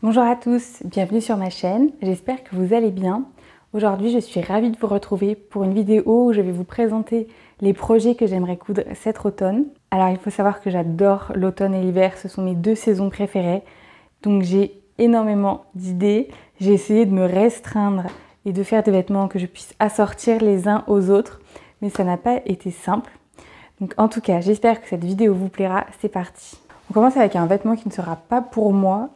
Bonjour à tous, bienvenue sur ma chaîne, j'espère que vous allez bien. Aujourd'hui je suis ravie de vous retrouver pour une vidéo où je vais vous présenter les projets que j'aimerais coudre cet automne. Alors il faut savoir que j'adore l'automne et l'hiver, ce sont mes deux saisons préférées, donc j'ai énormément d'idées. J'ai essayé de me restreindre et de faire des vêtements que je puisse assortir les uns aux autres, mais ça n'a pas été simple. Donc en tout cas, j'espère que cette vidéo vous plaira, c'est parti. On commence avec un vêtement qui ne sera pas pour moi.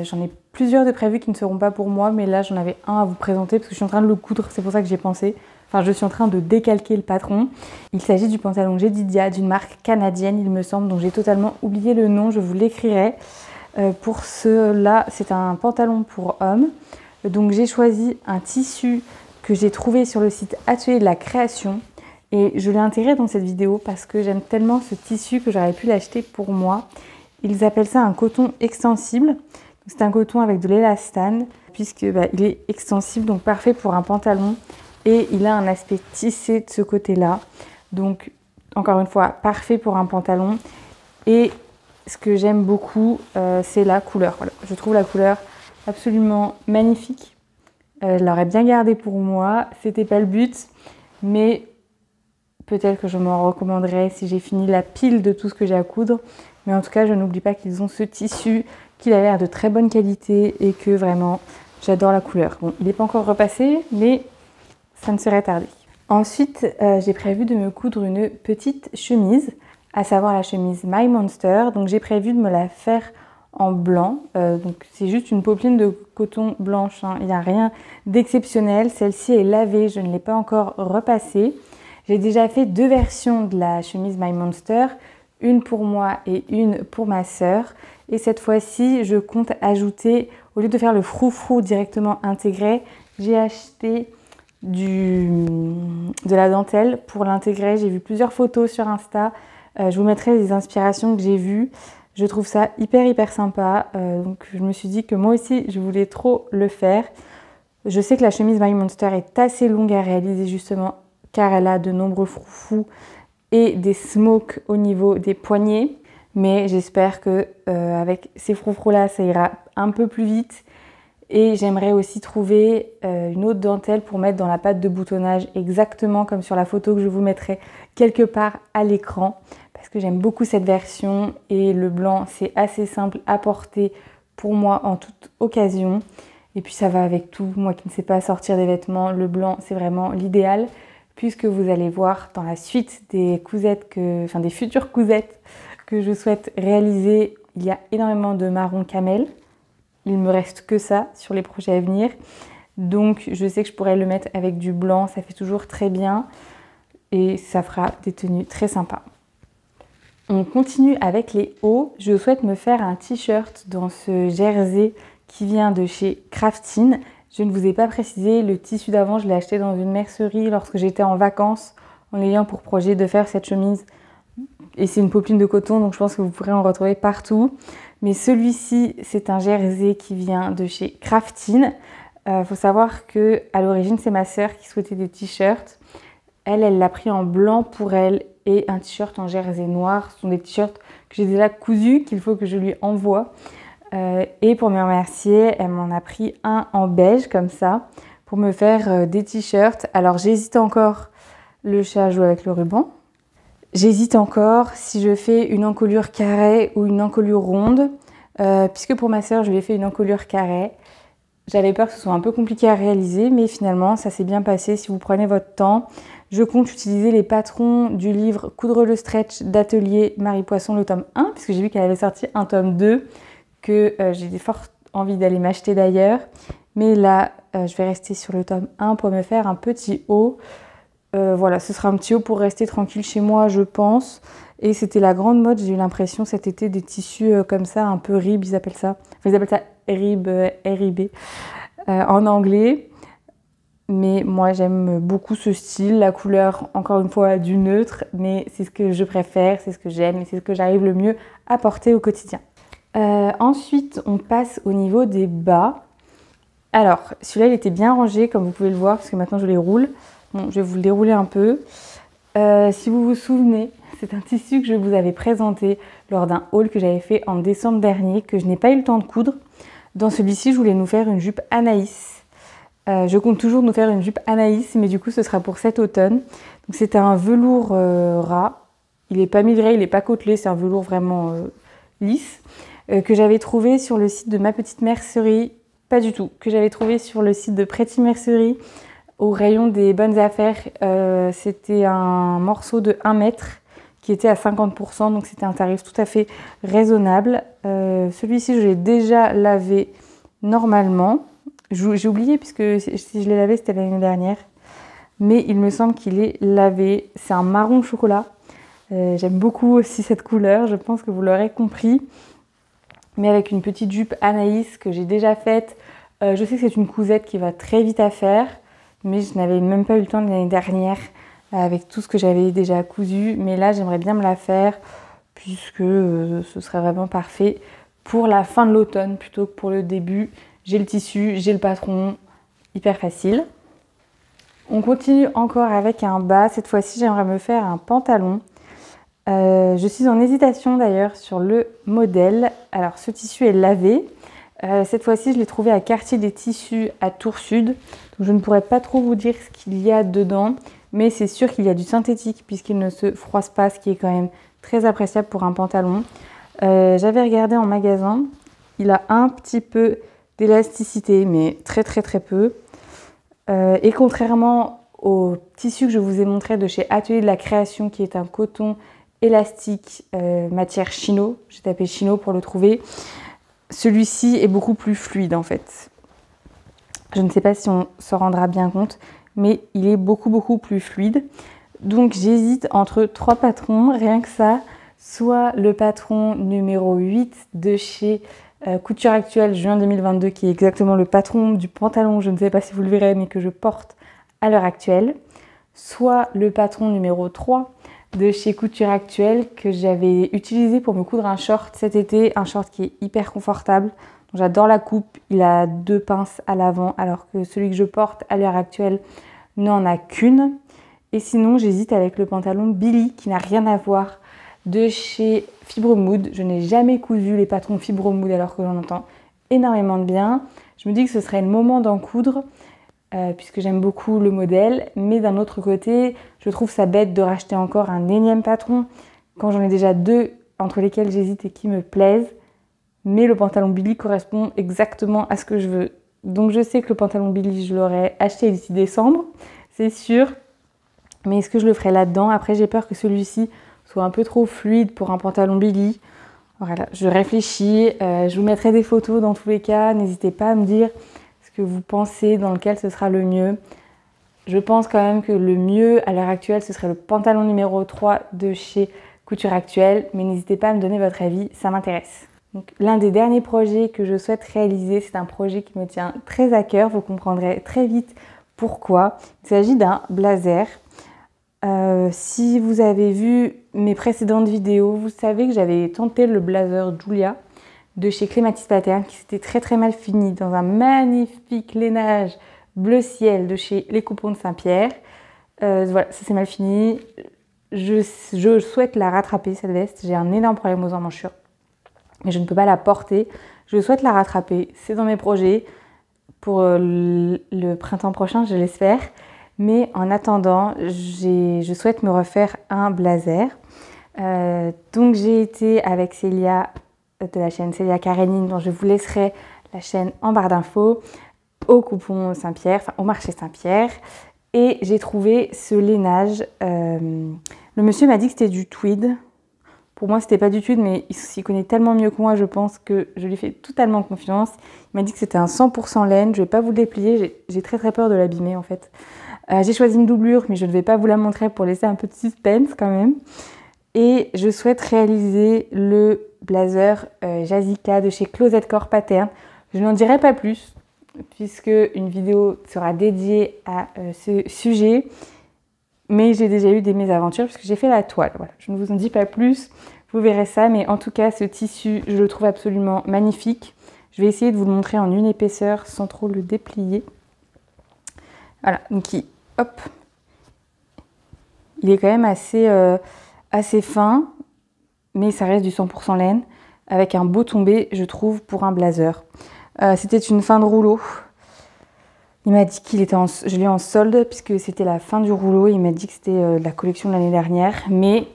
J'en ai plusieurs de prévus qui ne seront pas pour moi, mais là j'en avais un à vous présenter parce que je suis en train de le coudre, c'est pour ça que j'ai pensé. Enfin, je suis en train de décalquer le patron. Il s'agit du pantalon Jedediah d'une marque canadienne, il me semble, dont j'ai totalement oublié le nom, je vous l'écrirai. Pour cela, c'est un pantalon pour homme. Donc j'ai choisi un tissu que j'ai trouvé sur le site Atelier de la Création. Et je l'ai intégré dans cette vidéo parce que j'aime tellement ce tissu que j'aurais pu l'acheter pour moi. Ils appellent ça un coton extensible. C'est un coton avec de l'élastane puisque il est extensible, donc parfait pour un pantalon. Et il a un aspect tissé de ce côté-là. Donc encore une fois, parfait pour un pantalon. Et ce que j'aime beaucoup, c'est la couleur. Voilà. Je trouve la couleur absolument magnifique. Je l'aurais bien gardée pour moi. C'était pas le but, mais peut-être que je m'en recommanderai si j'ai fini la pile de tout ce que j'ai à coudre. Mais en tout cas, je n'oublie pas qu'ils ont ce tissu, qu'il a l'air de très bonne qualité et que vraiment, j'adore la couleur. Bon, il n'est pas encore repassé, mais ça ne serait tardé. Ensuite, j'ai prévu de me coudre une petite chemise, à savoir la chemise My Monster. Donc j'ai prévu de me la faire en blanc. Donc c'est juste une popeline de coton blanche, hein. Il n'y a rien d'exceptionnel. Celle-ci est lavée, je ne l'ai pas encore repassée. J'ai déjà fait deux versions de la chemise My Monster, une pour moi et une pour ma sœur. Et cette fois-ci, je compte ajouter, au lieu de faire le froufrou directement intégré, j'ai acheté de la dentelle pour l'intégrer. J'ai vu plusieurs photos sur Insta. Je vous mettrai les inspirations que j'ai vues. Je trouve ça hyper sympa. Donc je me suis dit que moi aussi, je voulais trop le faire. Je sais que la chemise My Monster est assez longue à réaliser justement car elle a de nombreux froufrous et des smokes au niveau des poignets. Mais j'espère que avec ces froufrous là, ça ira un peu plus vite. Et j'aimerais aussi trouver une autre dentelle pour mettre dans la patte de boutonnage, exactement comme sur la photo que je vous mettrai quelque part à l'écran. Parce que j'aime beaucoup cette version et le blanc, c'est assez simple à porter pour moi en toute occasion. Et puis ça va avec tout. Moi qui ne sais pas sortir des vêtements, le blanc, c'est vraiment l'idéal. Puisque vous allez voir dans la suite des cousettes, des futures cousettes que je souhaite réaliser, il y a énormément de marron camel. Il me reste que ça sur les projets à venir. Donc je sais que je pourrais le mettre avec du blanc, ça fait toujours très bien. Et ça fera des tenues très sympas. On continue avec les hauts. Je souhaite me faire un t-shirt dans ce jersey qui vient de chez Craftin. Je ne vous ai pas précisé, le tissu d'avant, je l'ai acheté dans une mercerie lorsque j'étais en vacances en ayant pour projet de faire cette chemise. Et c'est une popeline de coton, donc je pense que vous pourrez en retrouver partout. Mais celui-ci, c'est un jersey qui vient de chez Craftin. Faut savoir que à l'origine, c'est ma sœur qui souhaitait des t-shirts. Elle l'a pris en blanc pour elle et un t-shirt en jersey noir. Ce sont des t-shirts que j'ai déjà cousus, qu'il faut que je lui envoie. Et pour me remercier, elle m'en a pris un en beige comme ça pour me faire des t-shirts. Alors j'hésite encore, le chat joue avec le ruban. J'hésite encore si je fais une encolure carrée ou une encolure ronde, puisque pour ma sœur je lui ai fait une encolure carrée. J'avais peur que ce soit un peu compliqué à réaliser, mais finalement ça s'est bien passé si vous prenez votre temps. Je compte utiliser les patrons du livre Coudre le stretch d'Atelier Marie Poisson, le tome 1, puisque j'ai vu qu'elle avait sorti un tome 2, que j'ai fort envie d'aller m'acheter d'ailleurs. Mais là, je vais rester sur le tome 1 pour me faire un petit haut. Voilà, ce sera un petit haut pour rester tranquille chez moi, je pense. Et c'était la grande mode, j'ai eu l'impression cet été, des tissus comme ça, un peu rib, ils appellent ça. Enfin, ils appellent ça rib, R-I-B, en anglais. Mais moi, j'aime beaucoup ce style, la couleur, encore une fois, du neutre. Mais c'est ce que je préfère, c'est ce que j'aime et c'est ce que j'arrive le mieux à porter au quotidien. Ensuite, on passe au niveau des bas. Alors, celui-là, il était bien rangé, comme vous pouvez le voir, parce que maintenant, je les roule. Bon, je vais vous le dérouler un peu. Si vous vous souvenez, c'est un tissu que je vous avais présenté lors d'un haul que j'avais fait en décembre dernier, que je n'ai pas eu le temps de coudre. Dans celui-ci, je voulais nous faire une jupe Anaïs. Je compte toujours nous faire une jupe Anaïs, mais du coup, ce sera pour cet automne. Donc, c'était un velours ras. Il n'est pas migré, il n'est pas côtelé, c'est un velours vraiment lisse. Que j'avais trouvé sur le site de Ma Petite Mercerie. Pas du tout. Que j'avais trouvé sur le site de Pretty Mercerie. Au rayon des bonnes affaires, c'était un morceau de 1 mètre qui était à 50%, donc c'était un tarif tout à fait raisonnable. Celui-ci, je l'ai déjà lavé normalement. J'ai oublié puisque si je l'ai lavé, c'était l'année dernière. Mais il me semble qu'il est lavé. C'est un marron chocolat. J'aime beaucoup aussi cette couleur, je pense que vous l'aurez compris. Mais avec une petite jupe Anaïs que j'ai déjà faite. Je sais que c'est une cousette qui va très vite à faire. Mais je n'avais même pas eu le temps de l'année dernière avec tout ce que j'avais déjà cousu. Mais là, j'aimerais bien me la faire puisque ce serait vraiment parfait pour la fin de l'automne plutôt que pour le début. J'ai le tissu, j'ai le patron, hyper facile. On continue encore avec un bas. Cette fois-ci, j'aimerais me faire un pantalon. Je suis en hésitation d'ailleurs sur le modèle. Alors, ce tissu est lavé. Cette fois-ci, je l'ai trouvé à Quartier des Tissus à Tours Sud. Donc, je ne pourrais pas trop vous dire ce qu'il y a dedans, mais c'est sûr qu'il y a du synthétique puisqu'il ne se froisse pas, ce qui est quand même très appréciable pour un pantalon. J'avais regardé en magasin, il a un petit peu d'élasticité, mais très peu. Et contrairement au tissu que je vous ai montré de chez Atelier de la Création, qui est un coton élastique matière chino, j'ai tapé chino pour le trouver. Celui-ci est beaucoup plus fluide en fait. Je ne sais pas si on s'en rendra bien compte, mais il est beaucoup plus fluide. Donc j'hésite entre 3 patrons, rien que ça. Soit le patron numéro 8 de chez Couture Actuelle juin 2022, qui est exactement le patron du pantalon, je ne sais pas si vous le verrez, mais que je porte à l'heure actuelle. Soit le patron numéro 3 de chez Couture Actuelle que j'avais utilisé pour me coudre un short cet été, un short qui est hyper confortable. J'adore la coupe, il a 2 pinces à l'avant alors que celui que je porte à l'heure actuelle n'en a qu'une. Et sinon j'hésite avec le pantalon Billy qui n'a rien à voir de chez Fibremood. Je n'ai jamais cousu les patrons Fibremood alors que j'en entends énormément de bien. Je me dis que ce serait le moment d'en coudre. Puisque j'aime beaucoup le modèle, mais d'un autre côté, je trouve ça bête de racheter encore un énième patron quand j'en ai déjà 2 entre lesquels j'hésite et qui me plaisent. Mais le pantalon Billy correspond exactement à ce que je veux. Donc je sais que le pantalon Billy, je l'aurais acheté d'ici décembre, c'est sûr. Mais est-ce que je le ferai là-dedans? Après, j'ai peur que celui-ci soit un peu trop fluide pour un pantalon Billy. Voilà, je réfléchis. Je vous mettrai des photos dans tous les cas. N'hésitez pas à me dire que vous pensez dans lequel ce sera le mieux. Je pense quand même que le mieux à l'heure actuelle ce serait le pantalon numéro 3 de chez Couture Actuelle, mais n'hésitez pas à me donner votre avis, ça m'intéresse. Donc l'un des derniers projets que je souhaite réaliser, c'est un projet qui me tient très à cœur, vous comprendrez très vite pourquoi. Il s'agit d'un blazer. Si vous avez vu mes précédentes vidéos, vous savez que j'avais tenté le blazer Julia de chez Clématis Pattern qui s'était très mal fini dans un magnifique lainage bleu ciel de chez Les Coupons de Saint-Pierre. Voilà, ça s'est mal fini. Je souhaite la rattraper cette veste. J'ai un énorme problème aux emmanchures, mais je ne peux pas la porter. Je souhaite la rattraper. C'est dans mes projets pour le printemps prochain, je l'espère. Mais en attendant, je souhaite me refaire un blazer. Donc j'ai été avec Célia de la chaîne Célia Karénine, dont je vous laisserai la chaîne en barre d'infos, au coupon Saint-Pierre, enfin au marché Saint-Pierre. Et j'ai trouvé ce lainage. Le monsieur m'a dit que c'était du tweed. Pour moi, c'était pas du tweed, mais il s'y connaît tellement mieux que moi, je pense que je lui fais totalement confiance. Il m'a dit que c'était un 100% laine. Je vais pas vous le déplier, j'ai très peur de l'abîmer en fait. J'ai choisi une doublure, mais je ne vais pas vous la montrer pour laisser un peu de suspense quand même. Et je souhaite réaliser le blazer Jazika de chez Closet Core Pattern. Je n'en dirai pas plus, puisque une vidéo sera dédiée à ce sujet. Mais j'ai déjà eu des mésaventures, puisque j'ai fait la toile. Voilà. Je ne vous en dis pas plus, vous verrez ça. Mais en tout cas, ce tissu, je le trouve absolument magnifique. Je vais essayer de vous le montrer en une épaisseur, sans trop le déplier. Voilà, donc hop, il est quand même assez fin, mais ça reste du 100% laine, avec un beau tombé, je trouve, pour un blazer. C'était une fin de rouleau. Il m'a dit qu'il était je l'ai en solde puisque c'était la fin du rouleau. Il m'a dit que c'était de la collection de l'année dernière. Mais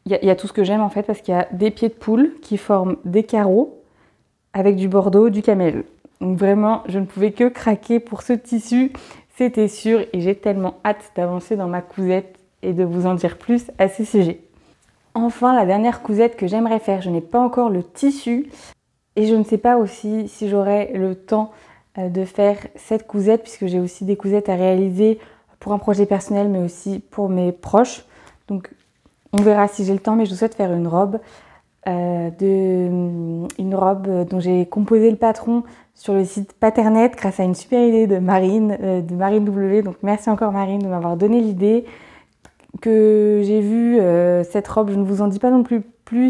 il y a tout ce que j'aime en fait parce qu'il y a des pieds de poule qui forment des carreaux avec du bordeaux, du camel. Donc vraiment, je ne pouvais que craquer pour ce tissu, c'était sûr. Et j'ai tellement hâte d'avancer dans ma cousette et de vous en dire plus à ce sujet. Enfin, la dernière cousette que j'aimerais faire, je n'ai pas encore le tissu et je ne sais pas aussi si j'aurai le temps de faire cette cousette puisque j'ai aussi des cousettes à réaliser pour un projet personnel mais aussi pour mes proches. Donc on verra si j'ai le temps, mais je souhaite faire une robe, dont j'ai composé le patron sur le site Paternet grâce à une super idée de Marine W. Donc merci encore Marine de m'avoir donné l'idée. Que j'ai vu cette robe, je ne vous en dis pas non plus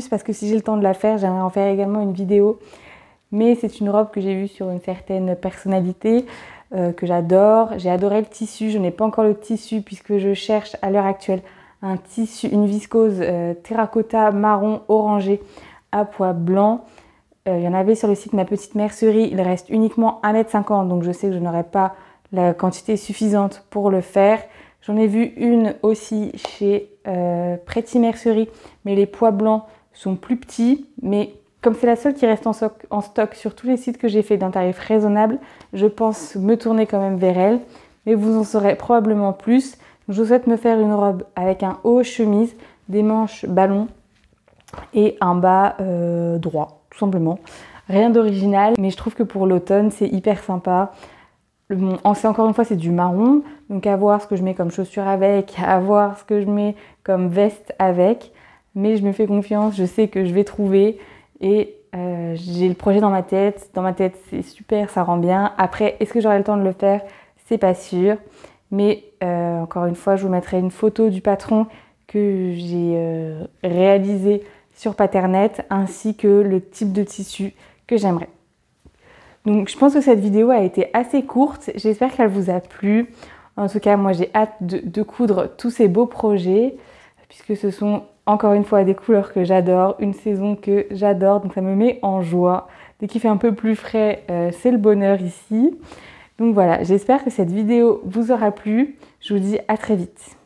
parce que si j'ai le temps de la faire, j'aimerais en faire également une vidéo. Mais c'est une robe que j'ai vue sur une certaine personnalité que j'adore. J'ai adoré le tissu, je n'ai pas encore le tissu puisque je cherche à l'heure actuelle un tissu, une viscose terracotta marron orangé à pois blanc. Il y en avait sur le site Ma Petite Mercerie, il reste uniquement 1,50 m donc je sais que je n'aurai pas la quantité suffisante pour le faire. J'en ai vu une aussi chez Pretty Mercerie, mais les pois blancs sont plus petits. Mais comme c'est la seule qui reste en stock sur tous les sites que j'ai fait d'un tarif raisonnable, je pense me tourner quand même vers elle. Mais vous en saurez probablement plus. Je souhaite me faire une robe avec un haut chemise, des manches ballon et un bas droit, tout simplement. Rien d'original, mais je trouve que pour l'automne, c'est hyper sympa. Encore une fois, c'est du marron, donc à voir ce que je mets comme chaussures avec, à voir ce que je mets comme veste avec. Mais je me fais confiance, je sais que je vais trouver et j'ai le projet dans ma tête. Dans ma tête, c'est super, ça rend bien. Après, est-ce que j'aurai le temps de le faire? C'est pas sûr. Mais encore une fois, je vous mettrai une photo du patron que j'ai réalisé sur Paternet ainsi que le type de tissu que j'aimerais. Donc je pense que cette vidéo a été assez courte, j'espère qu'elle vous a plu. En tout cas, moi j'ai hâte de coudre tous ces beaux projets puisque ce sont encore une fois des couleurs que j'adore, une saison que j'adore, donc ça me met en joie. Dès qu'il fait un peu plus frais, c'est le bonheur ici. Donc voilà, j'espère que cette vidéo vous aura plu. Je vous dis à très vite.